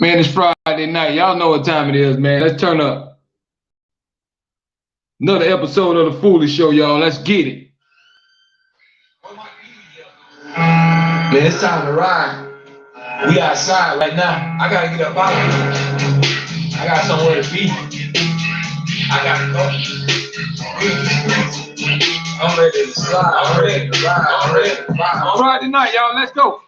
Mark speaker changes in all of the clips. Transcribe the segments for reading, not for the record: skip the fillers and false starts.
Speaker 1: Man, it's Friday night. Y'all know what time it is, man. Let's turn up. Another episode of The Foolish Show, y'all. Let's get it.
Speaker 2: Man, it's time to ride. We outside right now. I gotta get up out of here. I got somewhere to be. I gotta go. I'm ready to slide. I'm ready to ride. I'm ready to ride.
Speaker 1: Friday night, y'all. Let's go.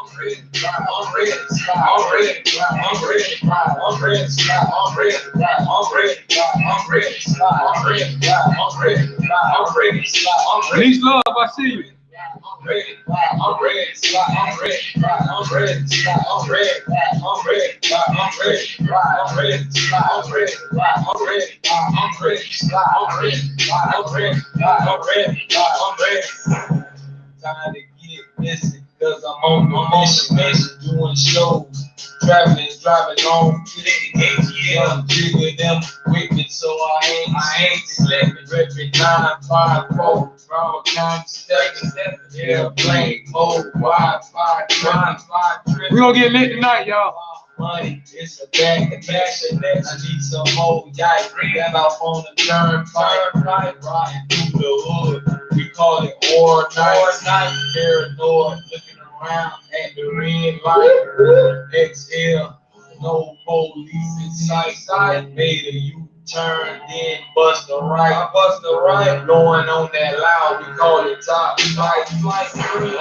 Speaker 2: I'm ready to ride. I'm ready to slide. I'm ready to ride. I'm ready to ride. I'm ready to slide. I'm ready to ride. I'm ready to ride. I'm ready to slide. I'm ready to ride. I'm ready to ride. I'm ready to slide. I'm ready.
Speaker 1: Peace, love. I see you.
Speaker 2: I'm ready to ride. I'm ready to slide. I'm ready to ride. I'm ready to slide. I'm ready to ride. I'm ready to ride. I'm ready to ride. I'm ready to slide. I'm ready to ride. I'm ready to ride. I'm ready to slide. I'm ready to ride. I'm ready to ride. I'm ready to ride. I'm ready. Time to get busy, cause I'm on a mission, doing shows, traveling, driving on to the ATL, jiggle them with me, so I ain't sleeping, repping 954, round time stepping, airplane mode, Wi-Fi,
Speaker 1: We gonna get lit tonight, y'all.
Speaker 2: Money, it's a bag of cash and I need some more yikes. Got off on the turnpike, riding through the hood. We call it war night. Paranoid, looking around at the red light. Exhale, no police in sight. Made a U-turn, then bust a right. I bust a right, blowing on that loud. We call it top flight. I'm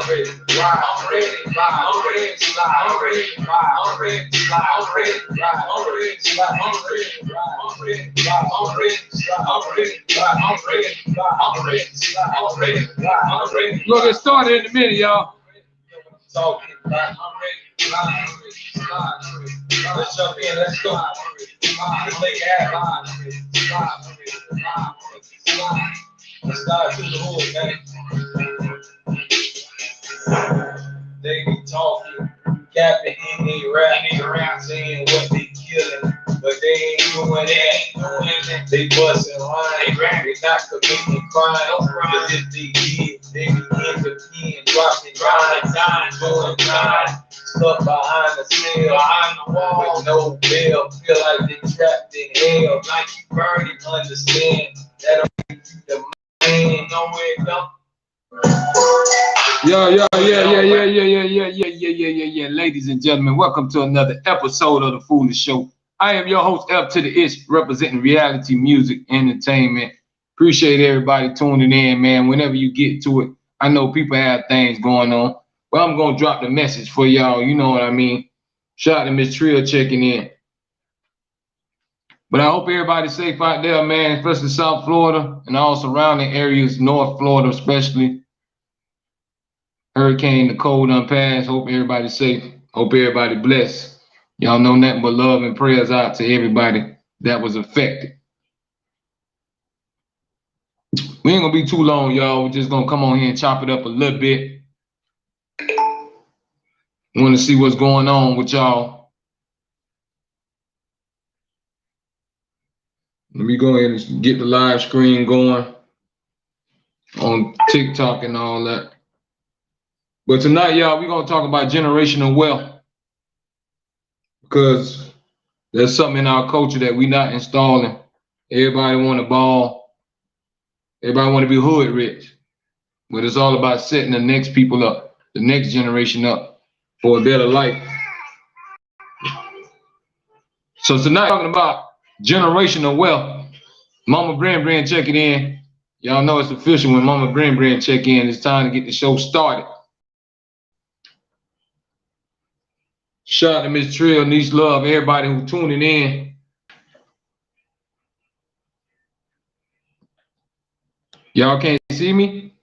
Speaker 2: ready to ride. I'm ready to ride. I'm ready to slide. I'm ready to ride. I'm ready to slide. I'm ready to ride. I'm ready to slide. I'm ready to ride. I'm ready to ride. I'm ready to slide. I'm ready to ride. I'm ready to ride. I'm ready to slide. I'm ready to ride. I'm ready to
Speaker 1: We'll get started in a minute, y'all.
Speaker 2: talking about. I'm ready to slide. Let's jump in. Let's go. Let's make it happen. Let's slide through the hood, man. They be talking, capping in they rap, saying what they killing, but they ain't doing that. They busting lines, they not committing crime. Cause if they did, they be intervening, dropping dimes, doing time, stuck behind the cell, behind the wall, with no bail. Feel like they trapped in hell, like you burning. Understand that don't make you the man, nowhere it don't.
Speaker 1: Yeah. Ladies and gentlemen, welcome to another episode of The Foolish Show. I am your host, F to the Ish, representing reality music entertainment. Appreciate everybody tuning in, man. Whenever you get to it, I know people have things going on, but I'm going to drop the message for y'all. You know what I mean? Shout out to Miss Trill checking in. But I hope everybody's safe out there, man, especially South Florida and all surrounding areas, North Florida especially. Hurricane Nicole done passed. Hope everybody's safe. Hope everybody blessed. Y'all know nothing but love and prayers out to everybody that was affected. We ain't gonna be too long, y'all. We're just gonna come on here and chop it up a little bit. Want to see what's going on with y'all. Let me go ahead and get the live screen going on TikTok and all that. But tonight, y'all, we're gonna talk about generational wealth, because there's something in our culture that we're not installing. Everybody want to ball. Everybody want to be hood rich. But it's all about setting the next people up, the next generation up for a better life. So tonight, talking about generational wealth. Mama Bren checking in. Y'all know it's official when Mama Bren check in. It's time to get the show started. Shout out to Miss Trill, Niece Love, everybody who's tuning in. Y'all can't see me?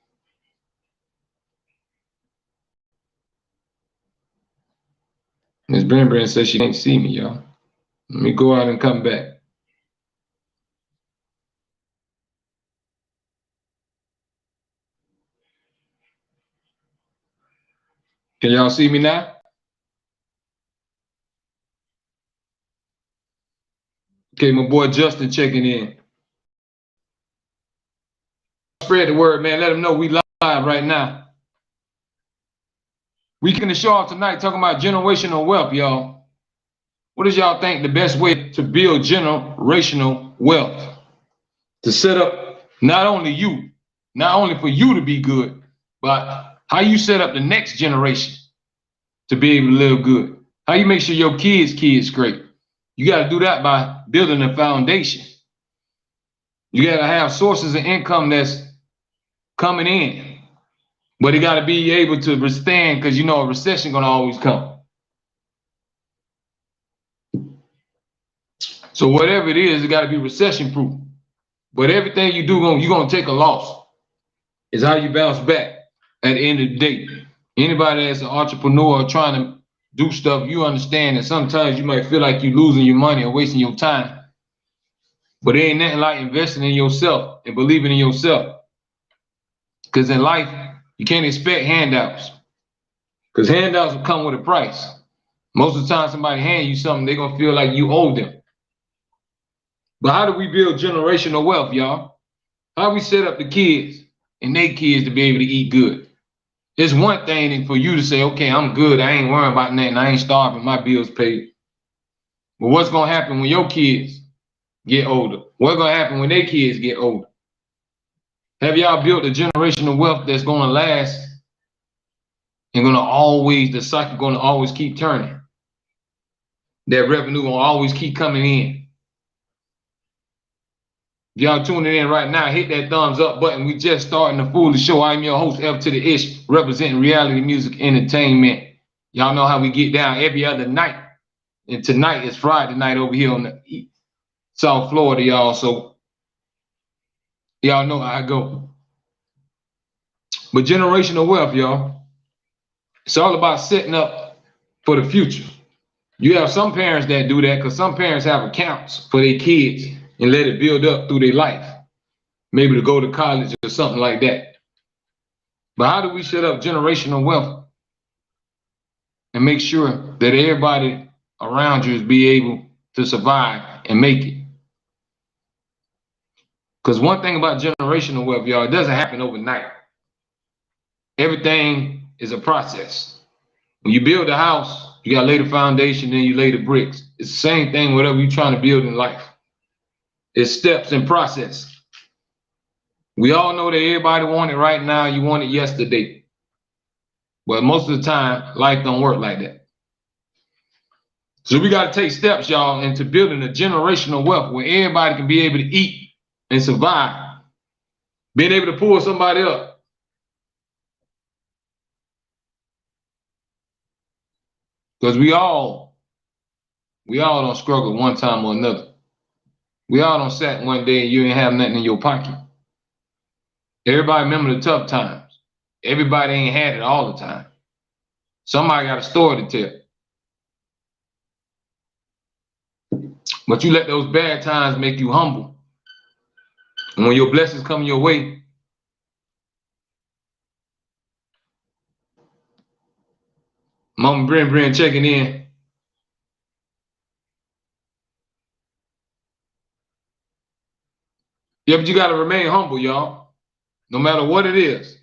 Speaker 1: Miss Bren says she can't see me, y'all. Let me go out and come back. Can y'all see me now? Okay, my boy Justin checking in. Spread the word, man. Let them know we live right now. We kicking the show off tonight talking about generational wealth, y'all. What does y'all think the best way to build generational wealth? To set up not only for you to be good, but how you set up the next generation to be able to live good. How you make sure your kids great. You got to do that by building a foundation. You got to have sources of income that's coming in, but it got to be able to withstand, because you know a recession gonna always come. So whatever it is, it got to be recession proof. But everything you do, you're gonna take a loss. It's how you bounce back at the end of the day. Anybody that's an entrepreneur trying to do stuff, you understand that sometimes you might feel like you're losing your money or wasting your time. But it ain't nothing like investing in yourself and believing in yourself. Because in life, you can't expect handouts. Because handouts will come with a price. Most of the time somebody hand you something, they're gonna feel like you owe them. But how do we build generational wealth, y'all? How do we set up the kids and their kids to be able to eat good? It's one thing for you to say, okay, I'm good, I ain't worrying about nothing, I ain't starving, my bills paid. But what's gonna happen when your kids get older? What's gonna happen when their kids get older? Have y'all built a generational wealth that's gonna last and the cycle gonna always keep turning? That revenue gonna always keep coming in. If y'all tuning in right now, hit that thumbs up button. We just starting the Foolish Show. I'm your host, F to the Ish, representing reality music entertainment. Y'all know how we get down every other night. And tonight is Friday night over here on the South Florida, y'all. So y'all know how I go. But generational wealth, y'all, it's all about setting up for the future. You have some parents that do that because some parents have accounts for their kids and let it build up through their life, maybe to go to college or something like that. But how do we set up generational wealth and make sure that everybody around you is be able to survive and make it? Because one thing about generational wealth, y'all, it doesn't happen overnight. Everything is a process. When you build a house, you got to lay the foundation, then you lay the bricks. It's the same thing whatever you're trying to build in life. It's steps and process. We all know that everybody want it right now. You want it yesterday. But most of the time, life don't work like that. So we got to take steps, y'all, into building a generational wealth where everybody can be able to eat and survive. Being able to pull somebody up. Because we all don't struggle one time or another. We all don't sat one day and you ain't have nothing in your pocket. Everybody remember the tough times. Everybody ain't had it all the time. Somebody got a story to tell. But you let those bad times make you humble. And when your blessings come your way, Mama Brin checking in. Yeah, but you got to remain humble, y'all. No matter what it is.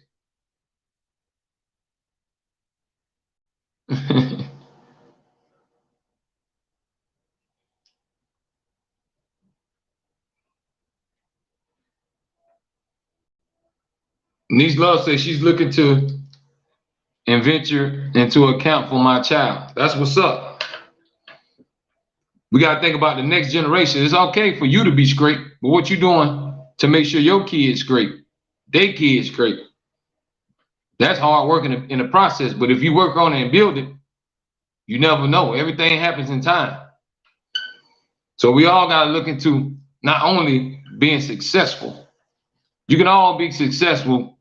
Speaker 1: Niece Love says she's looking to venture into account for my child. That's what's up. We got to think about the next generation. It's okay for you to be straight, but what you doing to make sure your kids great, their kids great? That's hard work in the process, but if you work on it and build it, you never know. Everything happens in time. So we all got to look into not only being successful. You can all be successful,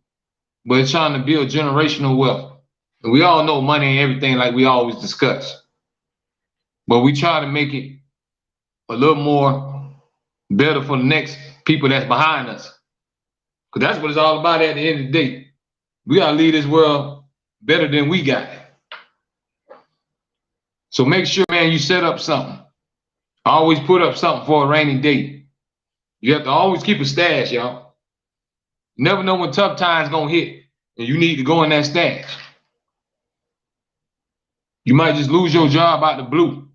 Speaker 1: but it's trying to build generational wealth. And we all know money and everything like we always discuss. But we try to make it a little more better for the next people that's behind us. Because that's what it's all about at the end of the day. We got to leave this world better than we got it. So make sure, man, you set up something. Always put up something for a rainy day. You have to always keep a stash, y'all. You never know when tough times gonna hit and you need to go in that stash. You might just lose your job out the blue.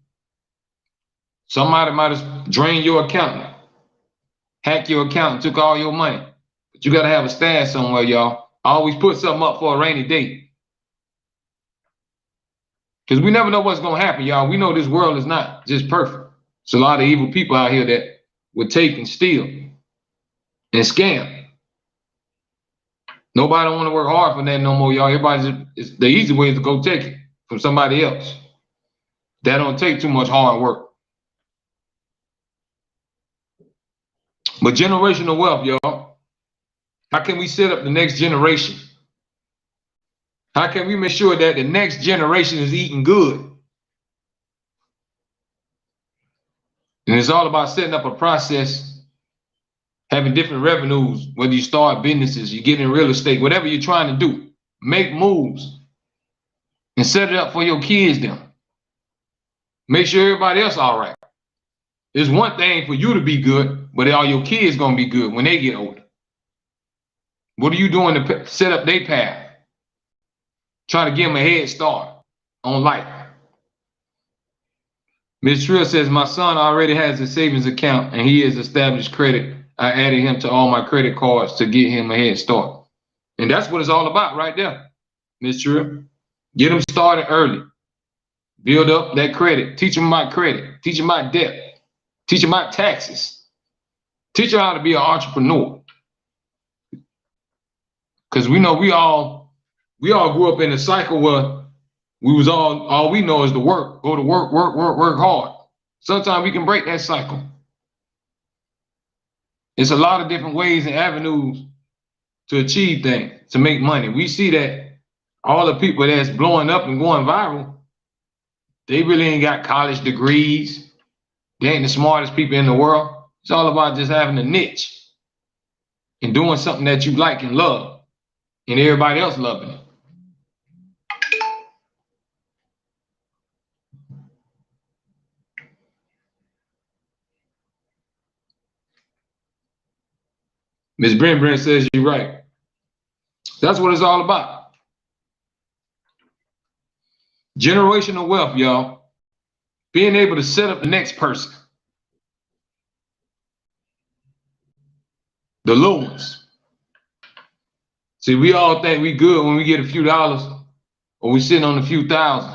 Speaker 1: Somebody might have drained your account, hacked your account, and took all your money. But you got to have a stash somewhere, y'all. Always put something up for a rainy day. Because we never know what's going to happen, y'all. We know this world is not just perfect. There's a lot of evil people out here that would take and steal and scam. Nobody don't want to work hard for that no more, y'all. The easy way is to go take it from somebody else. That don't take too much hard work. But generational wealth, y'all. How can we set up the next generation? How can we make sure that the next generation is eating good? And it's all about setting up a process, having different revenues, whether you start businesses, you get in real estate, whatever you're trying to do, make moves and set it up for your kids then. Make sure everybody else all right. It's one thing for you to be good, but are your kids gonna be good when they get older? What are you doing to set up their path? Try to give them a head start on life. Ms. Trill says, my son already has a savings account and he has established credit. I added him to all my credit cards to get him a head start. And that's what it's all about right there, Ms. Trill. Get them started early. Build up that credit. Teach them about credit. Teach them about debt. Teach them about taxes. Teach them how to be an entrepreneur. Because we know we all grew up in a cycle where we was all we know is to work. Go to work hard. Sometimes we can break that cycle. It's a lot of different ways and avenues to achieve things, to make money. We see that all the people that's blowing up and going viral, they really ain't got college degrees. They ain't the smartest people in the world. It's all about just having a niche and doing something that you like and love, and everybody else loving it. Ms. Brent says you're right. That's what it's all about. Generational wealth, y'all. Being able to set up the next person. The little ones. See, we all think we good when we get a few dollars or we sitting on a few thousand.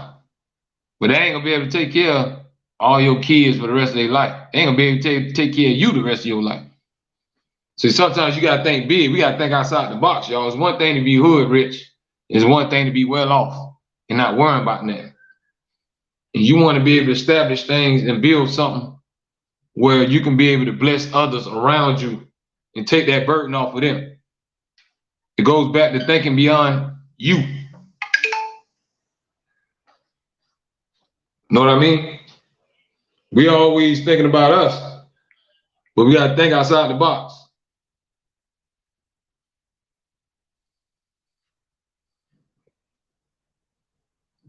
Speaker 1: But they ain't gonna be able to take care of all your kids for the rest of their life. They ain't gonna be able to take care of you the rest of your life. So sometimes you gotta think big. We gotta think outside the box, y'all. It's one thing to be hood rich. It's one thing to be well off and not worrying about that. And you want to be able to establish things and build something where you can be able to bless others around you and take that burden off of them. It goes back to thinking beyond you. Know what I mean? We always thinking about us, but we gotta think outside the box.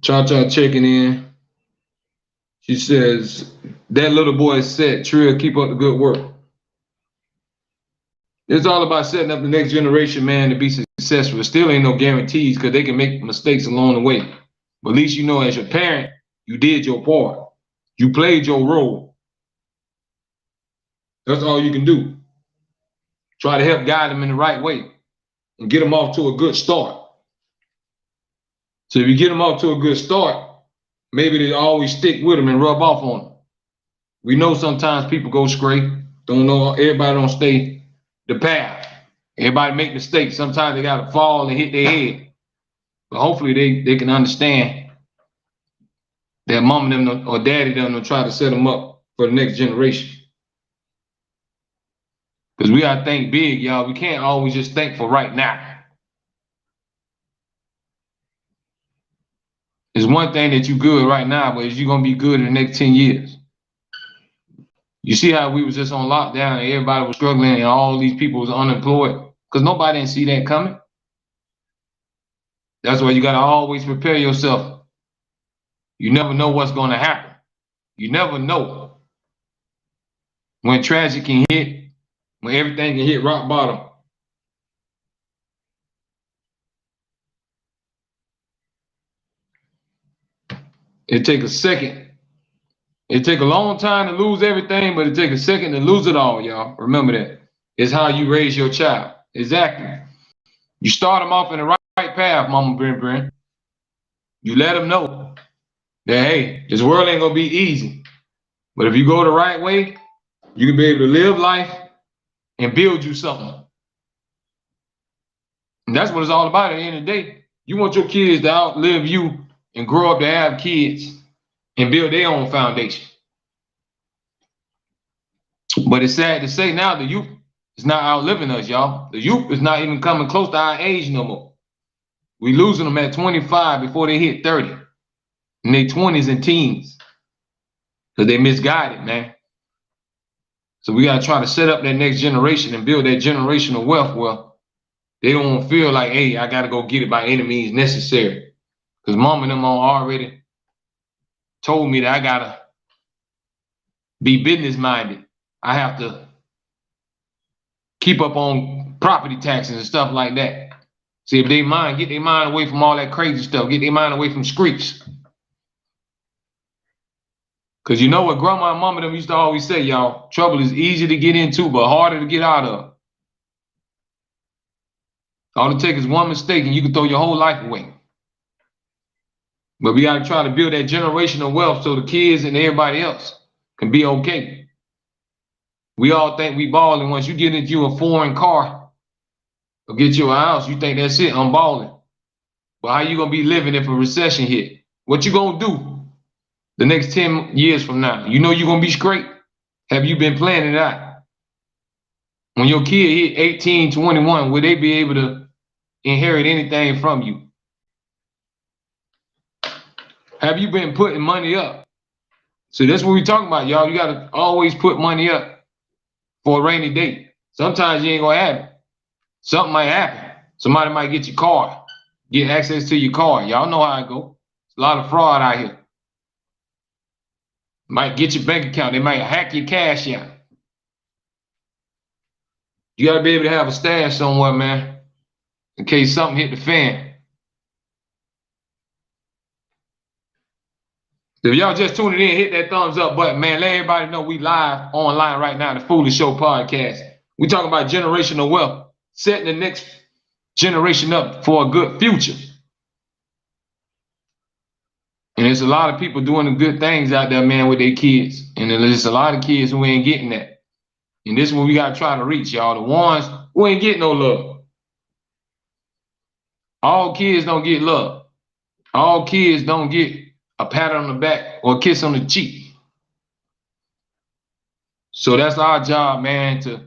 Speaker 1: Cha-Cha checking in. She says, that little boy said, Trill, keep up the good work. It's all about setting up the next generation, man, to be successful. It still ain't no guarantees because they can make mistakes along the way. But at least you know as your parent, you did your part. You played your role. That's all you can do. Try to help guide them in the right way and get them off to a good start. So if you get them off to a good start, maybe they always stick with them and rub off on them. We know sometimes people go stray. Don't know, everybody don't stay the path. Everybody make mistakes. Sometimes they gotta fall and hit their head. But hopefully they can understand that mom and them or daddy them will try to set them up for the next generation. Because we gotta think big, y'all. We can't always just think for right now. It's one thing that you good right now, but is you gonna be good in the next 10 years? You see how we was just on lockdown and everybody was struggling and all these people was unemployed? Because nobody didn't see that coming. That's why you gotta always prepare yourself. You never know what's gonna happen. You never know when tragedy can hit, when everything can hit rock bottom. It takes a second It take a long time to lose everything, but it take a second to lose it all, y'all. Remember that. It's how you raise your child. Exactly. You start them off in the right path, Mama Bren. You let them know that, hey, this world ain't gonna be easy. But if you go the right way, you can be able to live life and build you something. And that's what it's all about at the end of the day. You want your kids to outlive you and grow up to have kids and build their own foundation. But it's sad to say now the youth is not outliving us, y'all. The youth is not even coming close to our age no more. We losing them at 25 before they hit 30. In their 20s and teens. Because they misguided, man. So we gotta try to set up that next generation and build that generational wealth where they don't feel like, hey, I gotta go get it by any means necessary. Because mom and them already told me that I gotta be business minded. I have to keep up on property taxes and stuff like that. See, if they mind, get their mind away from all that crazy stuff, get their mind away from streets. Because you know what grandma and mama them used to always say, y'all, trouble is easy to get into, but harder to get out of. All it takes is one mistake and you can throw your whole life away. But we got to try to build that generational wealth so the kids and everybody else can be okay. We all think we balling. Once you get into a foreign car or get you a house, you think that's it, I'm balling. But how you going to be living if a recession hit? What you going to do the next 10 years from now? You know you're going to be straight? Have you been planning it out? When your kid hit 18, 21, will they be able to inherit anything from you? Have you been putting money up? So that's what we're talking about, y'all. You got to always put money up for a rainy day. Sometimes you ain't going to have it. Something might happen. Somebody might get your card, get access to your card. Y'all know how it go. There's a lot of fraud out here. Might get your bank account. They might hack your cash out. You got to be able to have a stash somewhere, man, in case something hit the fan. If y'all just tuning in, hit that thumbs up button, man. Let everybody know we live online right now, the Foolish Show podcast. We talking about generational wealth, setting the next generation up for a good future. And there's a lot of people doing the good things out there, man, with their kids. And there's a lot of kids who ain't getting that. And this is what we got to try to reach, y'all. The ones who ain't getting no love. All kids don't get love. All kids don't get a pat on the back or a kiss on the cheek. So that's our job, man, to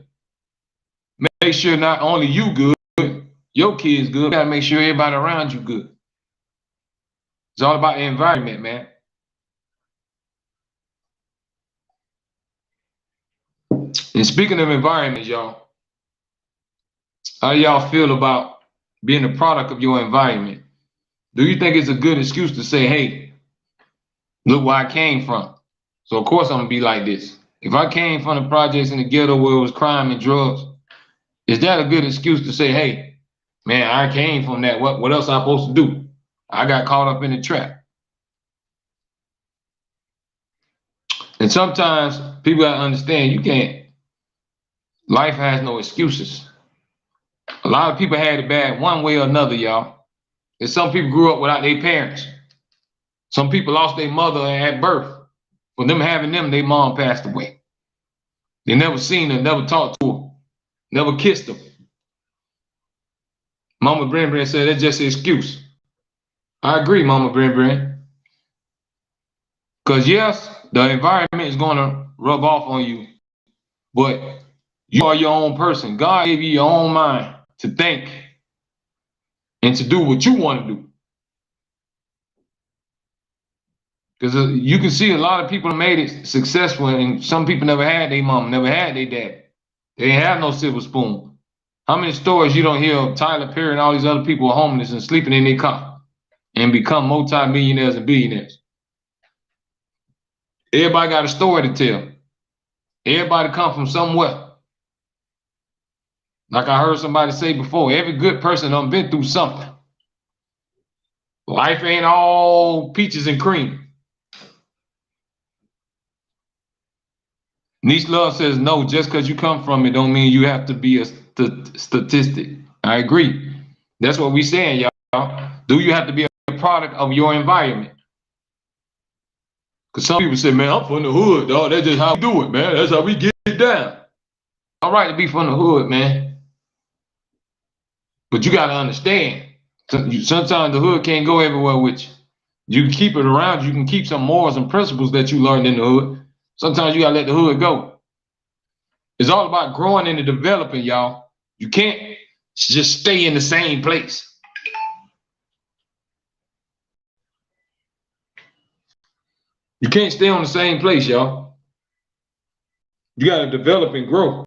Speaker 1: make sure not only you good, your kids good. We got to make sure everybody around you good. It's all about the environment, man. And speaking of environment, y'all, how do y'all feel about being a product of your environment? Do you think it's a good excuse to say, hey, look where I came from? So of course I'm gonna be like this. If I came from the projects in the ghetto where it was crime and drugs, is that a good excuse to say, hey, man, I came from that. What else am I supposed to do? I got caught up in the trap. And sometimes people gotta understand you can't. Life has no excuses. A lot of people had it bad one way or another, y'all. And some people grew up without their parents. Some people lost their mother at birth. For them having them, their mom passed away. They never seen her, never talked to her, never kissed her. Mama Bren said that's just an excuse. I agree, Mama Bren. Because yes, the environment is going to rub off on you, but you are your own person. God gave you your own mind to think and to do what you want to do. Because you can see a lot of people made it successful, and some people never had their mom, never had their dad. They didn't have no silver spoon. How many stories you don't hear of Tyler Perry and all these other people are homeless and sleeping in their car and become multi-millionaires and billionaires? Everybody got a story to tell. Everybody come from somewhere. Like I heard somebody say before, every good person done been through something. Life ain't all peaches and cream. Niche Love says, no, just because you come from it don't mean you have to be a statistic. I agree. That's what we saying, y'all. Do you have to be a product of your environment? Because some people say, man, I'm from the hood, dog. That's just how we do it, man. That's how we get it down. All right to be from the hood, man. But you got to understand, sometimes the hood can't go everywhere with you. You can keep it around. You can keep some morals and principles that you learned in the hood. Sometimes you got to let the hood go. It's all about growing and developing, y'all. You can't just stay in the same place. You can't stay on the same place, y'all. You got to develop and grow.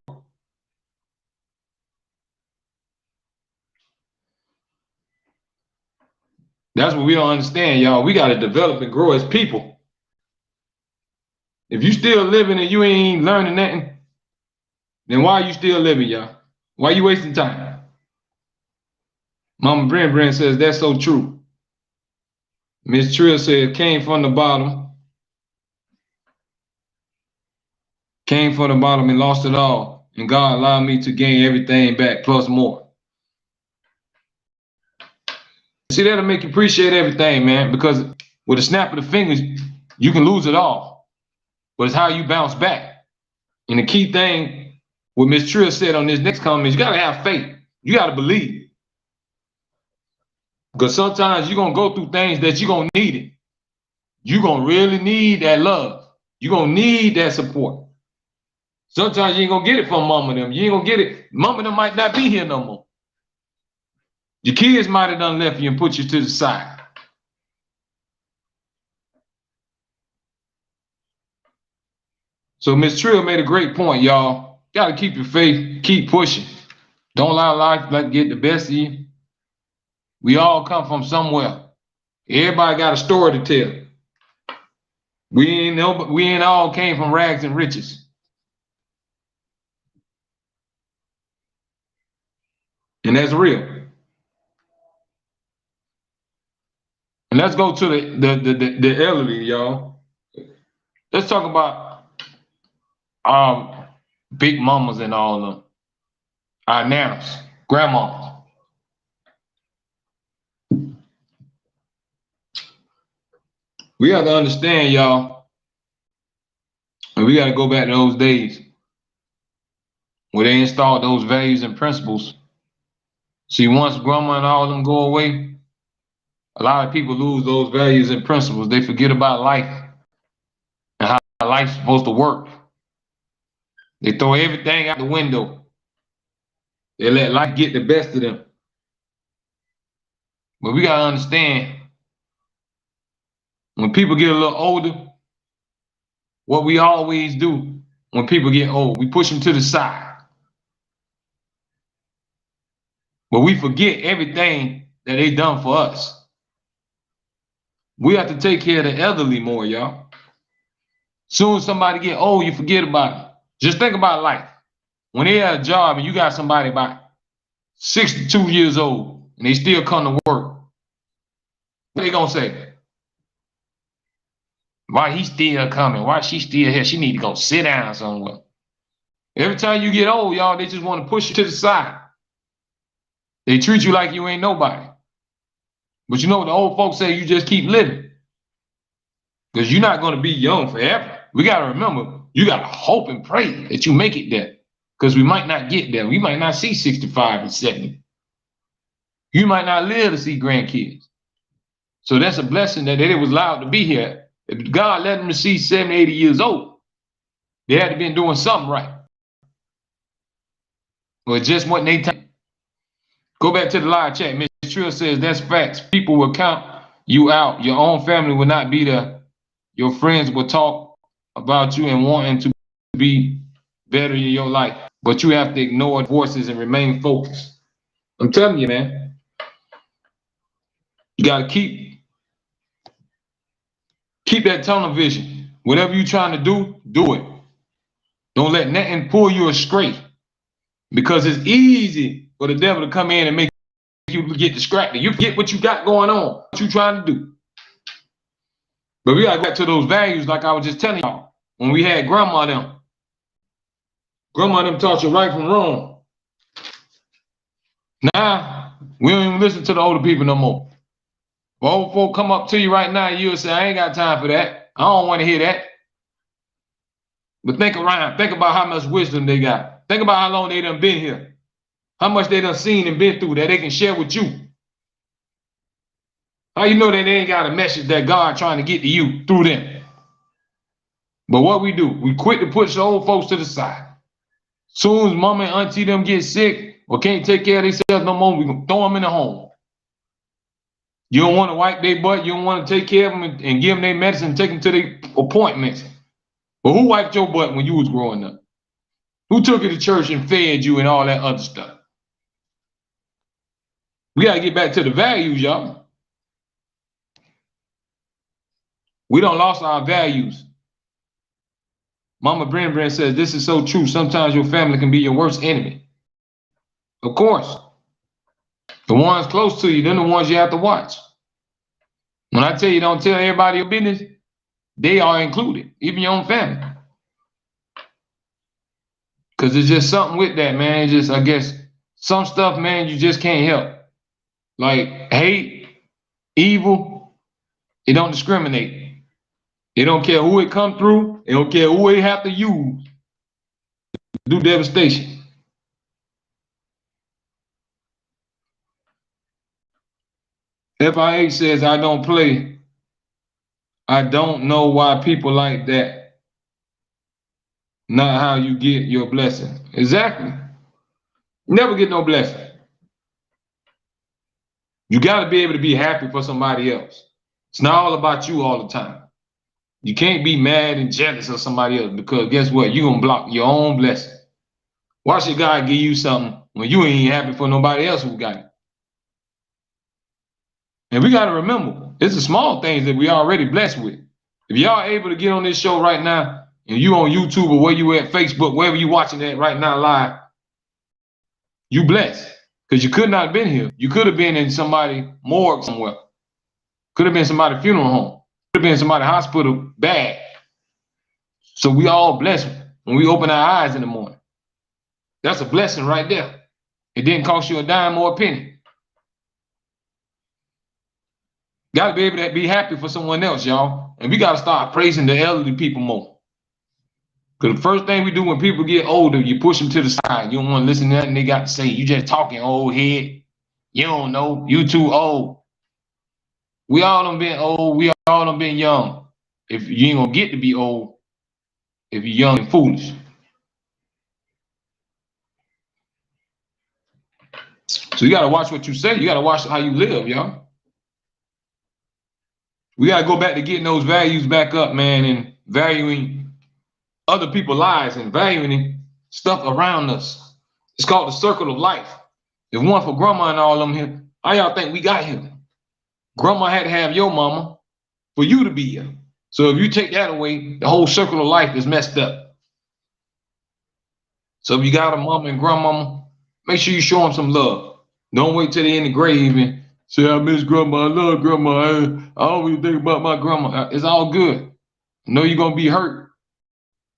Speaker 1: That's what we don't understand, y'all. We got to develop and grow as people. If you still living and you ain't learning nothing, then why are you still living, y'all? Why are you wasting time? Mama Brent says, that's so true. Miss Trill said, came from the bottom. Came from the bottom and lost it all. And God allowed me to gain everything back plus more. See, that'll make you appreciate everything, man, because with a snap of the fingers, you can lose it all. But it's how you bounce back. And the key thing, what Miss Trill said on this next comment, is you got to have faith. You got to believe. Because sometimes you're going to go through things that you're going to need it. You're going to really need that love. You're going to need that support. Sometimes you ain't going to get it from mama them. You ain't going to get it. Mama them might not be here no more. Your kids might have done left you and put you to the side. So Miss Trill made a great point, y'all. Got to keep your faith, keep pushing. Don't allow life to get the best of you. We all come from somewhere. Everybody got a story to tell. We ain't all came from rags and riches. And that's real. And let's go to the elderly, y'all. Let's talk about big mamas and all of them. Our nanas, grandmas. We have to understand, y'all, and we got to go back to those days where they installed those values and principles. See, once grandma and all of them go away, a lot of people lose those values and principles. They forget about life and how life's supposed to work. They throw everything out the window. They let life get the best of them. But we got to understand, when people get a little older, what we always do when people get old, we push them to the side. But we forget everything that they done for us. We have to take care of the elderly more, y'all. Soon as somebody get old, you forget about it. Just think about life. When they have a job and you got somebody about 62 years old and they still come to work, what they gonna say? Why he still coming? Why she still here? She need to go sit down somewhere. Every time you get old, y'all, they just want to push you to the side. They treat you like you ain't nobody. But you know what the old folks say, you just keep living. Because you're not going to be young forever. We got to remember, you got to hope and pray that you make it there. Because we might not get there. We might not see 65 and 70. You might not live to see grandkids. So that's a blessing that they was allowed to be here. If God let them to see 70, 80 years old, they had to been doing something right. Well, it just wasn't their time. Go back to the live chat. Miss Trill says, that's facts. People will count you out. Your own family will not be there. Your friends will talk about you and wanting to be better in your life. But you have to ignore voices and remain focused. I'm telling you, man. You got to keep that tunnel vision. Whatever you're trying to do, do it. Don't let nothing pull you astray. Because it's easy for the devil to come in and make you get distracted. You forget what you got going on, what you trying to do. But we got to go back to those values like I was just telling y'all. When we had grandma them, Grandma them taught you right from wrong. Now, we don't even listen to the older people no more. If old folk come up to you right now, you'll say, I ain't got time for that. I don't want to hear that. But think around. Think about how much wisdom they got. Think about how long they done been here. How much they done seen and been through that they can share with you. How you know that they ain't got a message that God trying to get to you through them? But what we do, we quit to push the old folks to the side. Soon as mama and auntie them get sick or can't take care of themselves no more, we gonna throw them in the home. You don't want to wipe their butt. You don't want to take care of them and give them their medicine, take them to their appointments. But who wiped your butt when you was growing up? Who took you to church and fed you and all that other stuff? We got to get back to the values, y'all. We done lost our values. Mama Bren says, this is so true. Sometimes your family can be your worst enemy. Of course. The ones close to you, they're the ones you have to watch. When I tell you don't tell everybody your business, they are included, even your own family. Because there's just something with that, man. It's just, I guess, some stuff, man, you just can't help. Like hate, evil, it don't discriminate. It don't care who it come through. It don't care who it have to use to do devastation. FIH says, I don't play. I don't know why people like that. Not how you get your blessing. Exactly. Never get no blessing. You got to be able to be happy for somebody else. It's not all about you all the time. You can't be mad and jealous of somebody else because guess what? You're going to block your own blessing. Why should God give you something when you ain't happy for nobody else who got it? And we got to remember, it's the small things that we already blessed with. If y'all able to get on this show right now, and you on YouTube or where you at, Facebook, wherever you watching that right now live, you blessed. Because you could not have been here. You could have been in somebody morgue somewhere. Could have been somebody's funeral home. Could have been somebody's hospital bag. So we all blessed when we open our eyes in the morning. That's a blessing right there. It didn't cost you a dime or a penny. Got to be able to be happy for someone else, y'all. And we got to start praising the elderly people more. Because the first thing we do when people get older, you push them to the side. You don't want to listen to nothing they got to say. You just talking, old head. You don't know. You too old. We all done been old. We all done been young. If you ain't going to get to be old, if you're young and foolish. So you got to watch what you say. You got to watch how you live, y'all. We got to go back to getting those values back up, man, and valuing other people's lives and valuing stuff around us. It's called the circle of life. If one for grandma and all them here, how y'all think we got here? Grandma had to have your mama for you to be here. So if you take that away, the whole circle of life is messed up. So if you got a mama and grandmama, make sure you show them some love. Don't wait till they're in the grave and say, I miss grandma, I love grandma, I always think about my grandma. It's all good. I know you're going to be hurt.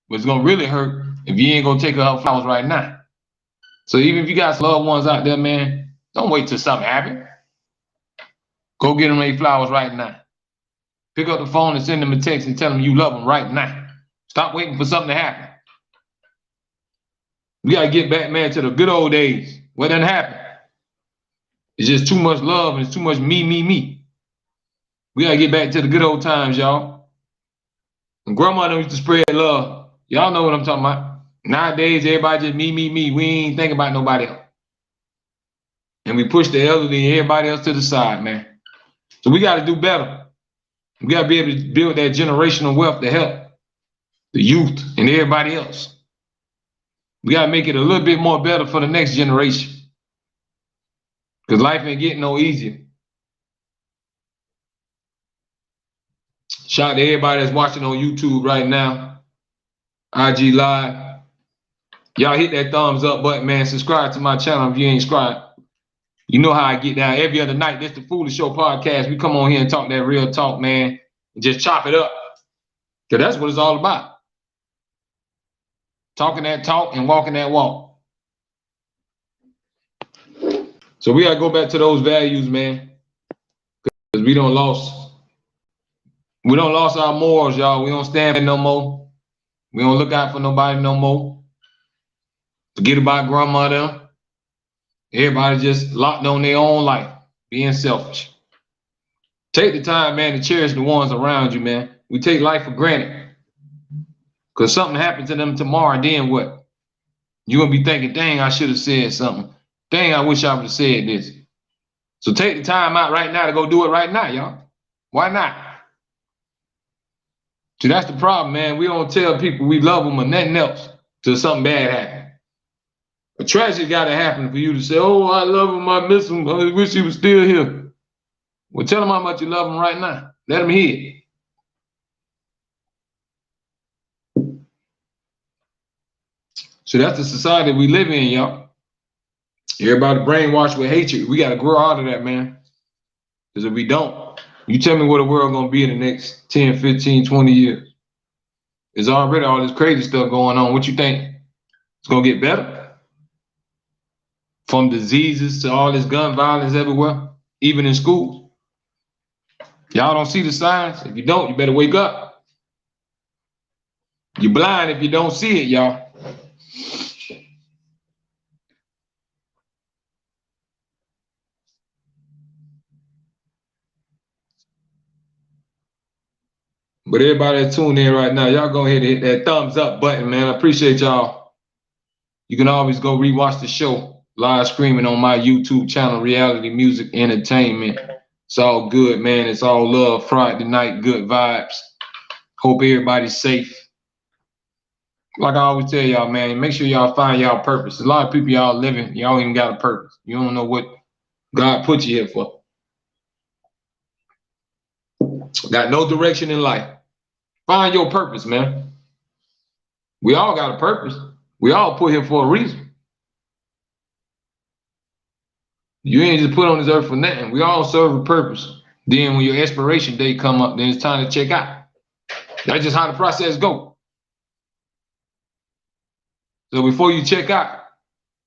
Speaker 1: But it's going to really hurt if you ain't going to take her flowers right now. So even if you got some loved ones out there, man, don't wait till something happens. Go get them their flowers right now. Pick up the phone and send them a text and tell them you love them right now. Stop waiting for something to happen. We got to get back, man, to the good old days. What done happened? It's just too much love and it's too much me, me, me. We got to get back to the good old times, y'all. And grandma used to spread love. Y'all know what I'm talking about. Nowadays, everybody just me, me, me. We ain't thinking about nobody else. And we push the elderly and everybody else to the side, man. So we got to do better. We got to be able to build that generational wealth to help the youth and everybody else. We got to make it a little bit more better for the next generation. Because life ain't getting no easier. Shout out to everybody that's watching on YouTube right now. IG Live. Y'all hit that thumbs up button, man. Subscribe to my channel if you ain't subscribed. You know how I get down every other night. This the Foolish Show podcast. We come on here and talk that real talk, man. And just chop it up. Because that's what it's all about. talking that talk and walking that walk. So we gotta go back to those values, man. Because we don't lost our morals, y'all. We don't stand for no more. We don't look out for nobody no more. Forget about grandmother. Everybody just locked on their own life, being selfish. Take the time, man, to cherish the ones around you, man. We take life for granted. Because something happened to them tomorrow, then what? You're going to be thinking, dang, I should have said something. Dang, I wish I would have said this. So take the time out right now to go do it right now, y'all. Why not? See, that's the problem, man. We don't tell people we love them or nothing else till something bad happens. A tragedy got to happen for you to say, oh, I love him, I miss him, I wish he was still here. Well, tell him how much you love him right now. Let him hear it. So that's the society we live in, y'all. Everybody brainwashed with hatred. We got to grow out of that, man. Because if we don't, you tell me what the world going to be in the next 10, 15, 20 years. There's already all this crazy stuff going on. What you think? It's going to get better? From diseases to all this gun violence everywhere, even in schools. Y'all don't see the signs? If you don't, you better wake up. You're blind if you don't see it, y'all. But everybody that tuned in right now, y'all go ahead and hit that thumbs up button, man. I appreciate y'all. You can always go rewatch the show live streaming on my YouTube channel, Reality Music Entertainment. It's all good, man. It's all love. Friday night, good vibes. Hope everybody's safe. Like I always tell y'all, man, make sure y'all find y'all purpose. A lot of people y'all living, y'all ain't even got a purpose. You don't know what God put you here for. Got no direction in life. Find your purpose, man. We all got a purpose. We all put here for a reason. You ain't just put on this earth for nothing. We all serve a purpose. Then when your expiration date come up, then it's time to check out. That's just how the process go. So before you check out,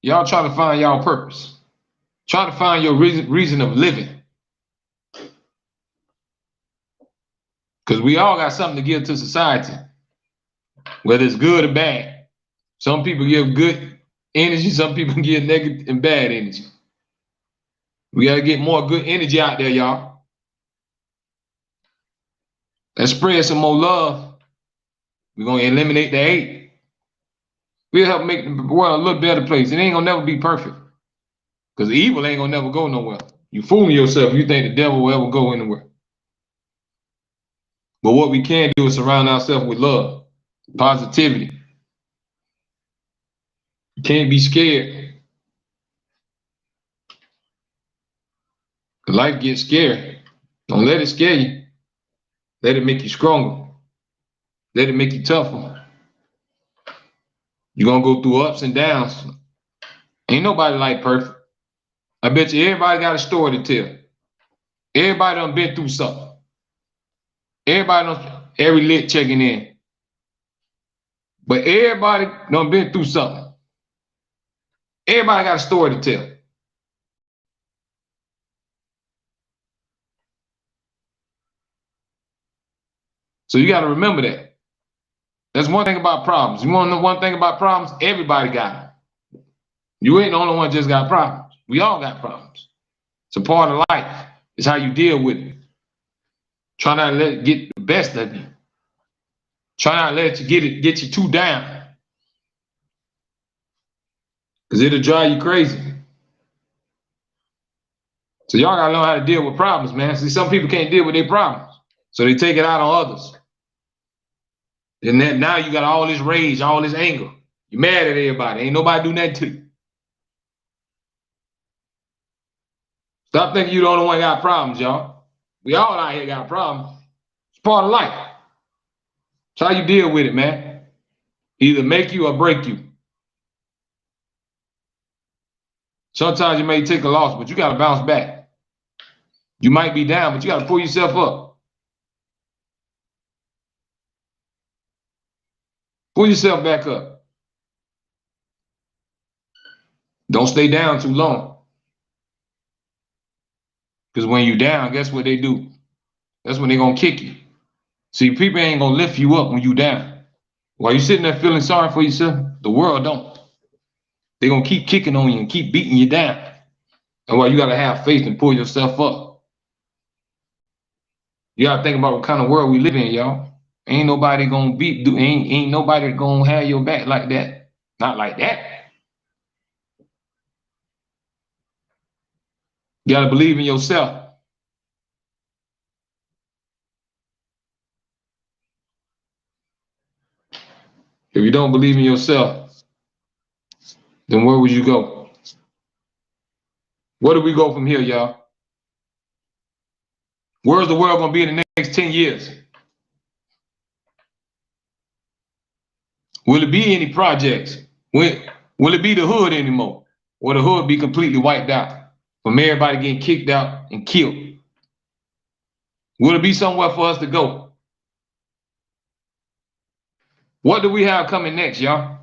Speaker 1: y'all try to find y'all purpose. Try to find your reason of living. Because we all got something to give to society, whether it's good or bad. Some people give good energy, some people give negative and bad energy. We got to get more good energy out there, y'all. Let's spread some more love. We're going to eliminate the hate. We'll help make the world a little better place. It ain't going to never be perfect. Because evil ain't going to never go nowhere. You fooling yourself if you think the devil will ever go anywhere. But what we can do is surround ourselves with love, positivity. You can't be scared. Life gets scary. Don't let it scare you. Let it make you stronger. Let it make you tougher. You're going to go through ups and downs. Ain't nobody like perfect. I bet you everybody got a story to tell. Everybody done been through something. Everybody done, every lit checking in. But everybody done been through something. Everybody got a story to tell. So you got to remember that. That's one thing about problems. You want to know one thing about problems? Everybody got them. You ain't the only one just got problems. We all got problems. It's a part of life. It's how you deal with it. Try not to let it get the best of you. Try not to let it get you too down. Because it'll drive you crazy. So y'all gotta learn how to deal with problems, man. See, some people can't deal with their problems. So they take it out on others. And then now you got all this rage, all this anger. You're mad at everybody. Ain't nobody do nothing to you. Stop thinking you're the only one got problems, y'all. We all out here got problems. It's part of life. It's how you deal with it, man. Either make you or break you. Sometimes you may take a loss, but you got to bounce back. You might be down, but you got to pull yourself up. Pull yourself back up. Don't stay down too long. Because when you down, guess what they do? That's when they're going to kick you. See, people ain't going to lift you up when you down. While you sitting there feeling sorry for yourself, the world don't. They're going to keep kicking on you and keep beating you down. And while you got to have faith and pull yourself up. You got to think about what kind of world we live in, y'all. Ain't nobody going to ain't nobody going to have your back like that. Not like that. You got to believe in yourself. If you don't believe in yourself, then where would you go? Where do we go from here, y'all? Where's the world going to be in the next 10 years? Will it be any projects? Will it be the hood anymore? Or the hood be completely wiped out from everybody getting kicked out and killed? Will it be somewhere for us to go? What do we have coming next, y'all?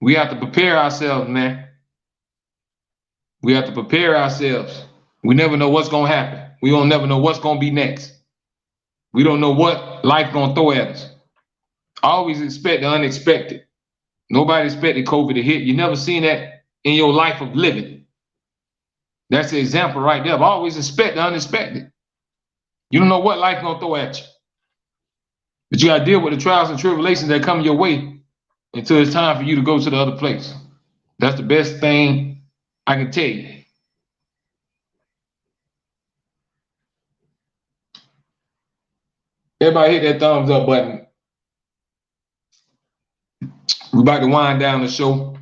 Speaker 1: We have to prepare ourselves, man. We have to prepare ourselves. We never know what's going to happen. We don't never know what's going to be next. We don't know what life going to throw at us. Always expect the unexpected. Nobody expected COVID to hit. You never seen that in your life of living. That's the example right there. Always expect the unexpected. You don't know what life going to throw at you. But you got to deal with the trials and tribulations that come your way until it's time for you to go to the other place. That's the best thing I can tell you. Everybody hit that thumbs up button. We're about to wind down the show.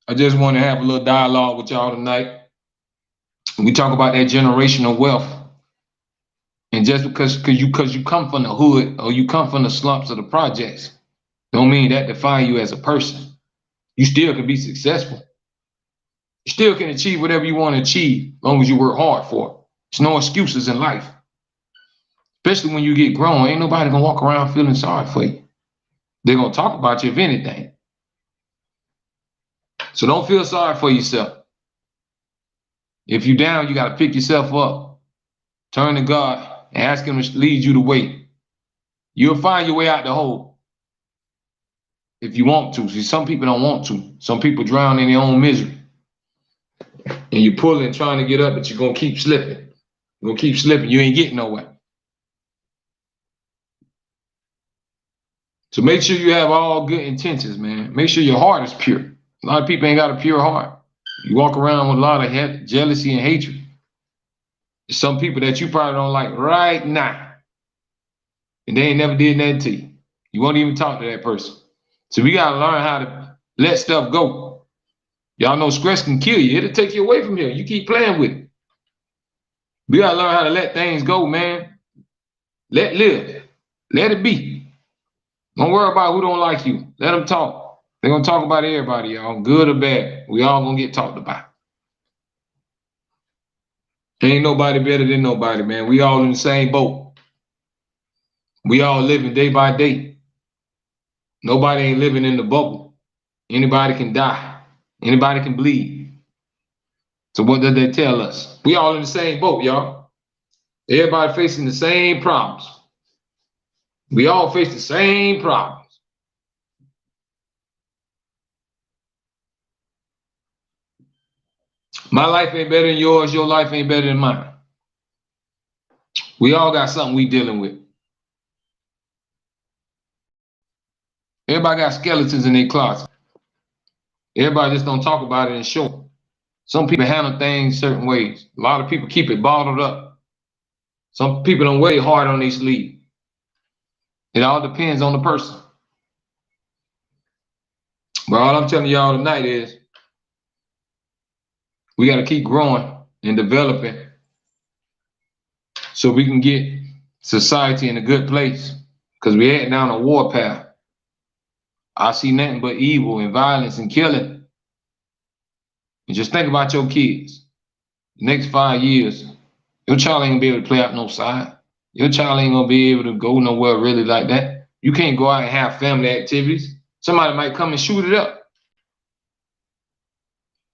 Speaker 1: I just want to have a little dialogue with y'all tonight. We talk about that generational wealth. And just because you come from the hood or you come from the slumps of the projects, don't mean that define you as a person. You still can be successful. You still can achieve whatever you want to achieve as long as you work hard for it. There's no excuses in life. Especially when you get grown, ain't nobody gonna walk around feeling sorry for you. They're gonna talk about you if anything. So don't feel sorry for yourself. If you're down, you gotta pick yourself up. Turn to God and ask him to lead you the way. You'll find your way out the hole. If you want to. See, some people don't want to. Some people drown in their own misery. And you're pulling, trying to get up, but you're gonna keep slipping. You're gonna keep slipping. You ain't getting nowhere. So make sure you have all good intentions, man. Make sure your heart is pure. A lot of people ain't got a pure heart. You walk around with a lot of jealousy and hatred. There's some people that you probably don't like right now. And they ain't never did nothing to you. You won't even talk to that person. So we gotta learn how to let stuff go. Y'all know stress can kill you. It'll take you away from here. You keep playing with it. We gotta learn how to let things go, man. Let live. Let it be. Don't worry about who don't like you. Let them talk. They're going to talk about everybody, y'all, good or bad. We all going to get talked about. Ain't nobody better than nobody, man. We all in the same boat. We all living day by day. Nobody ain't living in the bubble. Anybody can die. Anybody can bleed. So what did they tell us? We all in the same boat, y'all. Everybody facing the same problems. We all face the same problems. My life ain't better than yours. Your life ain't better than mine. We all got something we dealing with. Everybody got skeletons in their closet. Everybody just don't talk about it and show it. Some people handle things certain ways. A lot of people keep it bottled up. Some people don't wear hard on their sleeve. It all depends on the person. But all I'm telling y'all tonight is we got to keep growing and developing so we can get society in a good place, because we're heading down a war path. I see nothing but evil and violence and killing. And just think about your kids. The next 5 years, your child ain't gonna be able to play out no side. Your child ain't gonna be able to go nowhere really like that. You can't go out and have family activities. Somebody might come and shoot it up.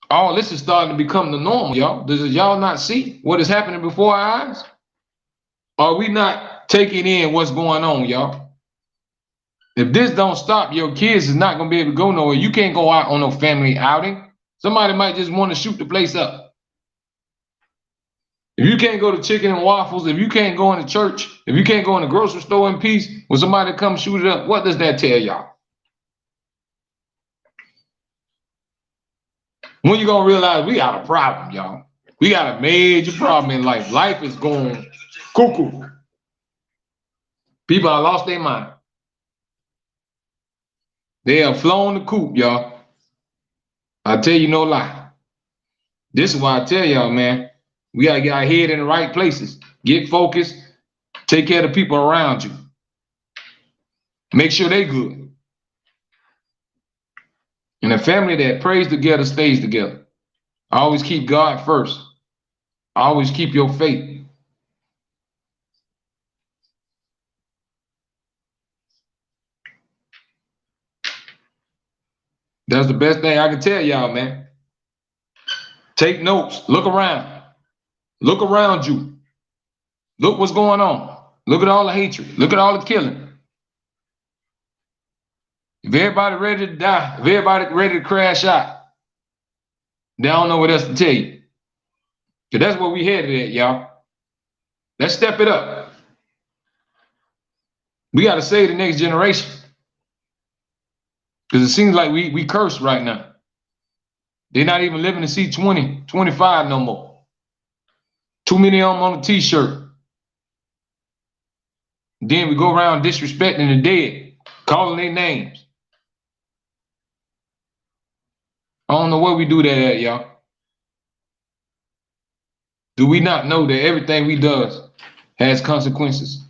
Speaker 1: All this is starting to become the normal, y'all. Does y'all not see what is happening before our eyes? Are we not taking in what's going on, y'all? If this don't stop, your kids is not gonna be able to go nowhere. You can't go out on no family outing. Somebody might just want to shoot the place up. If you can't go to Chicken and Waffles, if you can't go into church, if you can't go in the grocery store in peace, when somebody come shoot it up, what does that tell y'all? When you gonna realize we got a problem, y'all? We got a major problem in life. Life is going cuckoo. People have lost their mind. They have flown the coop, y'all. I tell you no lie. This is why I tell y'all, man, we gotta get our head in the right places. Get focused. Take care of the people around you. Make sure they good. And a family that prays together stays together. Always keep God first. Always keep your faith. That's the best thing I can tell y'all, man. Take notes. Look around. Look around you. Look what's going on. Look at all the hatred. Look at all the killing. If everybody ready to die, if everybody ready to crash out, they don't know what else to tell you. Because that's where we headed at, y'all. Let's step it up. We got to save the next generation. Because it seems like we cursed right now. They're not even living to see 20, 25 no more. Too many of them on a t-shirt. Then we go around disrespecting the dead, calling their names. I don't know where we do that at, y'all. Do we not know that everything we does has consequences?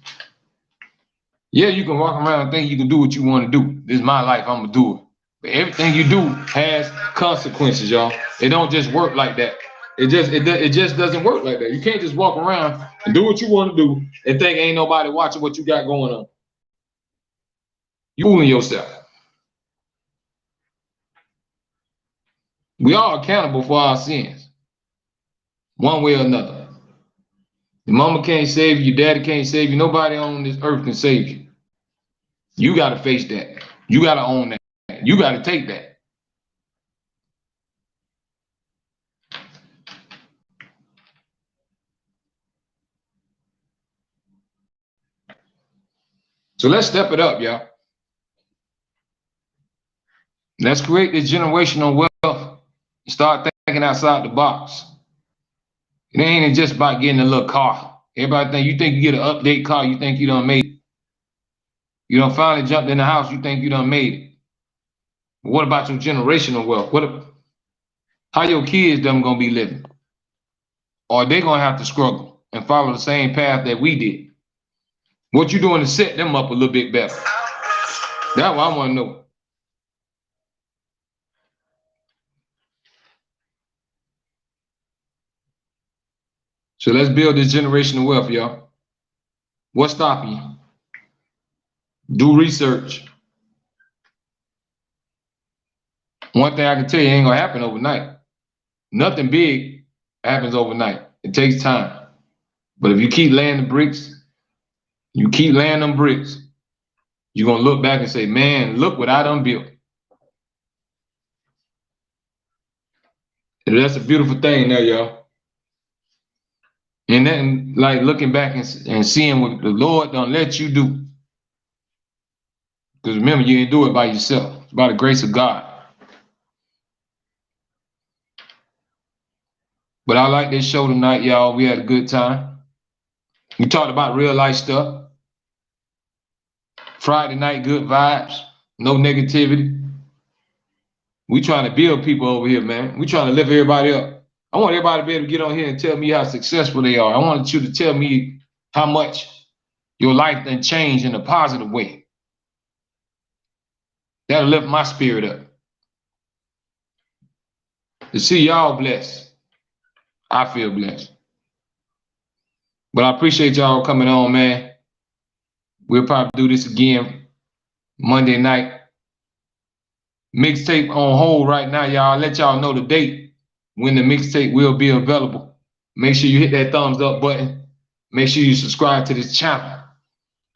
Speaker 1: Yeah, you can walk around and think you can do what you want to do. This is my life, I'm gonna do it. But everything you do has consequences, y'all. It don't just work like that. It just doesn't work like that. You can't just walk around and do what you want to do and think ain't nobody watching what you got going on. You fooling yourself. We are accountable for our sins, one way or another. Your mama can't save you, your daddy can't save you, nobody on this earth can save you. You gotta face that. You gotta own that. You gotta take that. So let's step it up, y'all. Let's create this generational wealth. Start thinking outside the box. It ain't just about getting a little car. Everybody you think you get an update car, you think you done made it. You done finally jumped in the house, you think you done made it. But what about your generational wealth? How your kids them gonna be living? Or they gonna have to struggle and follow the same path that we did? What you doing to set them up a little bit better? That's what I wanna know. So let's build this generational wealth, y'all. What's stopping you? Do research. One thing I can tell you ain't gonna happen overnight. Nothing big happens overnight. It takes time. But if you keep laying the bricks, you keep laying them bricks, you're gonna look back and say, man, look what I done built. And that's a beautiful thing there, y'all. And then like looking back and seeing what the Lord done let you do. Because remember, you didn't do it by yourself. It's by the grace of God. But I like this show tonight, y'all. We had a good time. We talked about real life stuff. Friday night, good vibes, no negativity. We trying to build people over here, man. We trying to lift everybody up. I want everybody to be able to get on here and tell me how successful they are. I want you to tell me how much your life done changed in a positive way. That'll lift my spirit up. To see y'all blessed, I feel blessed. But I appreciate y'all coming on, man. We'll probably do this again Monday night. Mixtape on hold right now, y'all. I'll let y'all know the date. when the mixtape will be available. Make sure you hit that thumbs up button. Make sure you subscribe to this channel.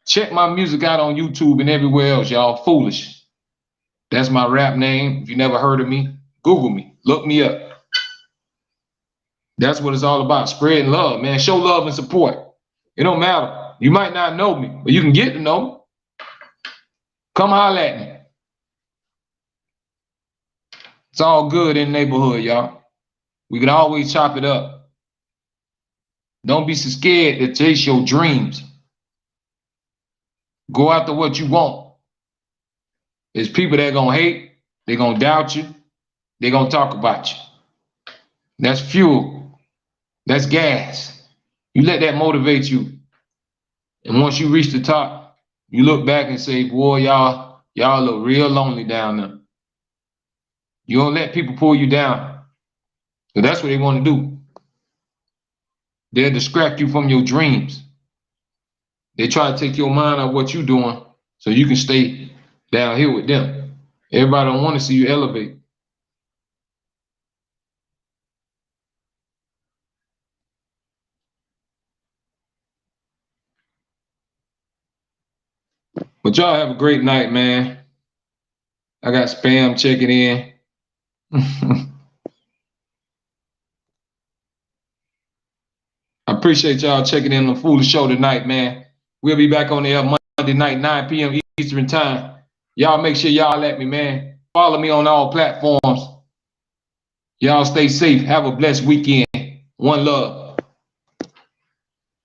Speaker 1: Check my music out on YouTube and everywhere else, y'all. Foolish. That's my rap name. If you never heard of me, Google me. Look me up. That's what it's all about. Spreading love, man. Show love and support. It don't matter. You might not know me, but you can get to know me. Come holler at me. It's all good in the neighborhood, y'all. We can always chop it up. Don't be so scared to chase your dreams. Go after what you want. There's people that gonna hate, they're gonna doubt you, they're gonna talk about you. That's fuel. That's gas. You let that motivate you. And once you reach the top, you look back and say, boy, y'all look real lonely down there. You don't let people pull you down. So that's what they want to do. They'll distract you from your dreams. They try to take your mind off what you're doing so you can stay down here with them. Everybody don't want to see you elevate. But y'all have a great night, man. I got spam checking in. I appreciate y'all checking in on the Foolish Show tonight, man. We'll be back on the air Monday night, 9 p.m. Eastern time. Y'all make sure y'all at me, man. Follow me on all platforms. Y'all stay safe. Have a blessed weekend. One love.